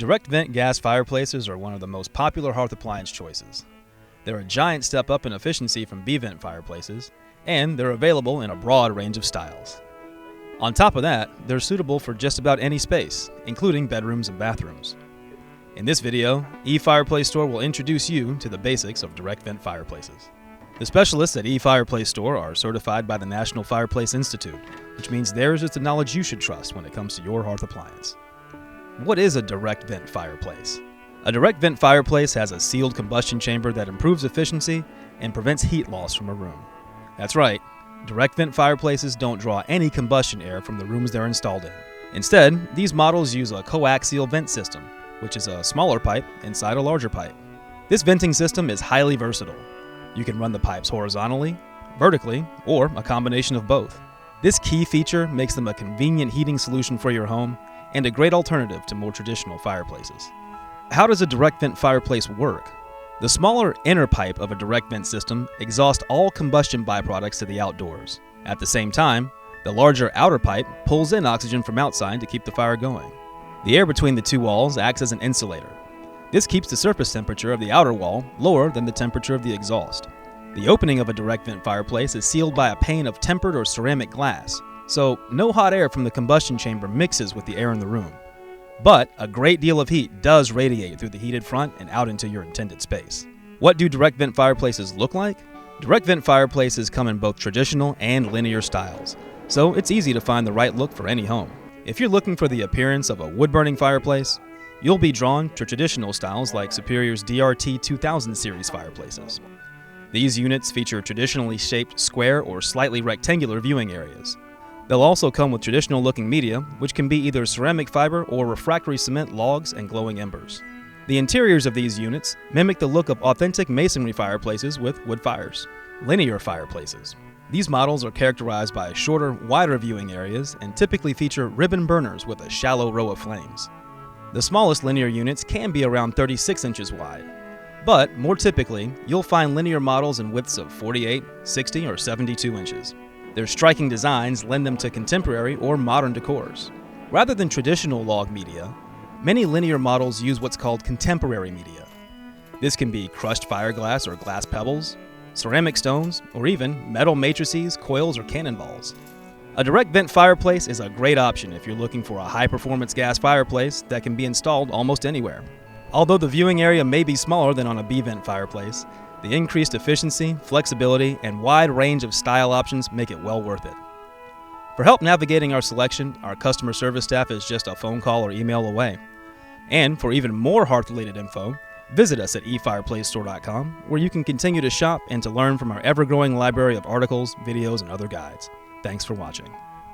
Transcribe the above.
Direct vent gas fireplaces are one of the most popular hearth appliance choices. They're a giant step up in efficiency from B-vent fireplaces, and they're available in a broad range of styles. On top of that, they're suitable for just about any space, including bedrooms and bathrooms. In this video, eFireplaceStore will introduce you to the basics of direct vent fireplaces. The specialists at eFireplaceStore are certified by the National Fireplace Institute, which means theirs is the knowledge you should trust when it comes to your hearth appliance. What is a direct vent fireplace? A direct vent fireplace has a sealed combustion chamber that improves efficiency and prevents heat loss from a room. That's right, direct vent fireplaces don't draw any combustion air from the rooms they're installed in. Instead, these models use a coaxial vent system, which is a smaller pipe inside a larger pipe. This venting system is highly versatile. You can run the pipes horizontally, vertically, or a combination of both. This key feature makes them a convenient heating solution for your home and a great alternative to more traditional fireplaces. How does a direct vent fireplace work? The smaller inner pipe of a direct vent system exhausts all combustion byproducts to the outdoors. At the same time, the larger outer pipe pulls in oxygen from outside to keep the fire going. The air between the two walls acts as an insulator. This keeps the surface temperature of the outer wall lower than the temperature of the exhaust. The opening of a direct vent fireplace is sealed by a pane of tempered or ceramic glass, so no hot air from the combustion chamber mixes with the air in the room. But a great deal of heat does radiate through the heated front and out into your intended space. What do direct vent fireplaces look like? Direct vent fireplaces come in both traditional and linear styles, so it's easy to find the right look for any home. If you're looking for the appearance of a wood-burning fireplace, you'll be drawn to traditional styles like Superior's DRT 2000 series fireplaces. These units feature traditionally shaped square or slightly rectangular viewing areas. They'll also come with traditional-looking media, which can be either ceramic fiber or refractory cement logs and glowing embers. The interiors of these units mimic the look of authentic masonry fireplaces with wood fires. Linear fireplaces. These models are characterized by shorter, wider viewing areas and typically feature ribbon burners with a shallow row of flames. The smallest linear units can be around 36 inches wide, but more typically, you'll find linear models in widths of 48, 60, or 72 inches. Their striking designs lend them to contemporary or modern decors. Rather than traditional log media, many linear models use what's called contemporary media. This can be crushed fiberglass or glass pebbles, ceramic stones, or even metal matrices, coils, or cannonballs. A direct vent fireplace is a great option if you're looking for a high-performance gas fireplace that can be installed almost anywhere. Although the viewing area may be smaller than on a B-vent fireplace, the increased efficiency, flexibility, and wide range of style options make it well worth it. For help navigating our selection, our customer service staff is just a phone call or email away. And for even more hearth-related info, visit us at eFireplaceStore.com, where you can continue to shop and to learn from our ever-growing library of articles, videos, and other guides. Thanks for watching.